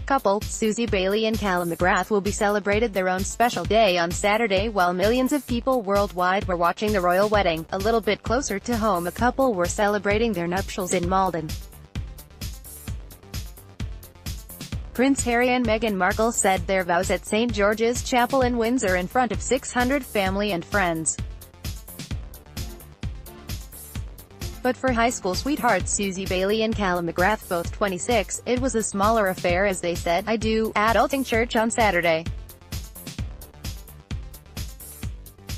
couple, Susie Bailey and Callum McGrath, will be celebrated their own special day on Saturday while millions of people worldwide were watching the royal wedding. A little bit closer to home, a couple were celebrating their nuptials in Maldon. Prince Harry and Meghan Markle said their vows at St. George's Chapel in Windsor in front of 600 family and friends. But for high school sweethearts Susie Bailey and Callum McGrath, both 26, it was a smaller affair, as they said, "I do," at Ulting Church on Saturday.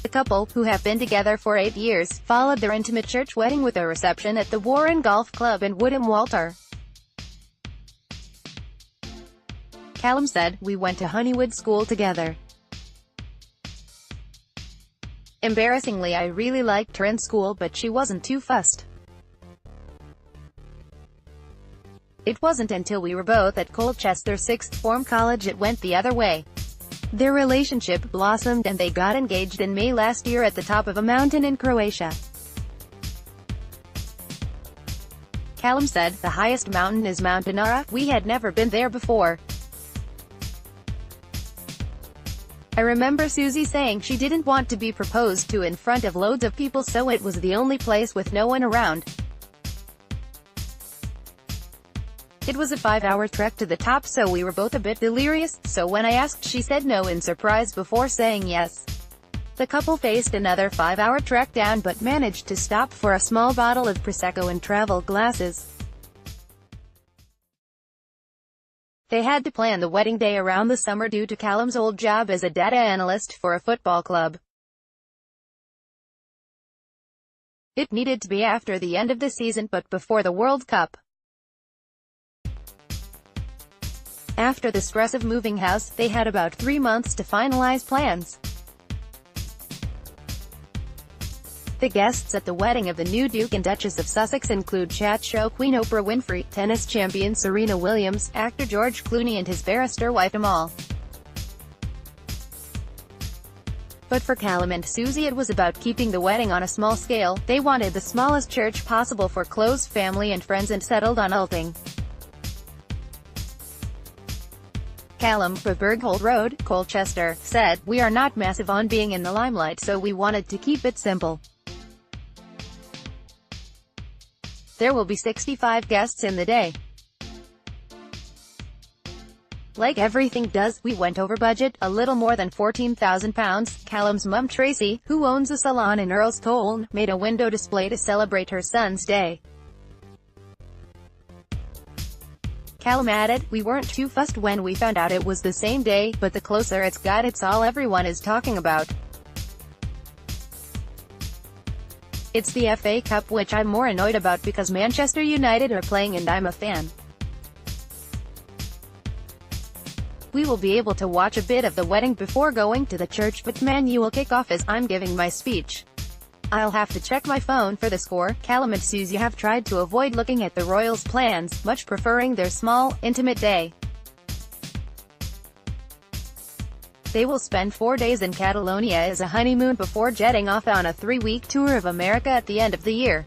The couple, who have been together for 8 years, followed their intimate church wedding with a reception at the Warren Golf Club in Woodham Walter. Callum said, "We went to Honeywood School together. Embarrassingly, I really liked her in school, but she wasn't too fussed. It wasn't until we were both at Colchester sixth form college it went the other way." Their relationship blossomed and they got engaged in May last year at the top of a mountain in Croatia. Callum said, "The highest mountain is Mount Inara. We had never been there before. I remember Susie saying she didn't want to be proposed to in front of loads of people, so it was the only place with no one around. It was a 5-hour trek to the top, so we were both a bit delirious, so when I asked she said no in surprise before saying yes." The couple faced another 5-hour trek down but managed to stop for a small bottle of Prosecco and travel glasses. They had to plan the wedding day around the summer due to Callum's old job as a data analyst for a football club. It needed to be after the end of the season but before the World Cup. After the stress of moving house, they had about 3 months to finalize plans. The guests at the wedding of the new Duke and Duchess of Sussex include chat show queen Oprah Winfrey, tennis champion Serena Williams, actor George Clooney and his barrister wife Amal. But for Callum and Susie it was about keeping the wedding on a small scale. They wanted the smallest church possible for close family and friends and settled on Ulting. Callum, for Bergholt Road, Colchester, said, "We are not massive on being in the limelight, so we wanted to keep it simple. There will be 65 guests in the day. Like everything does, we went over budget, a little more than £14,000. Callum's mum Tracy, who owns a salon in Earl's Colne, made a window display to celebrate her son's day. Callum added, "We weren't too fussed when we found out it was the same day, but the closer it's got, it's all everyone is talking about. It's the FA Cup, which I'm more annoyed about because Manchester United are playing and I'm a fan. We will be able to watch a bit of the wedding before going to the church, but Man U will kick off as I'm giving my speech. I'll have to check my phone for the score." Callum and Susie have tried to avoid looking at the royals' plans, much preferring their small, intimate day. They will spend 4 days in Catalonia as a honeymoon before jetting off on a 3-week tour of America at the end of the year.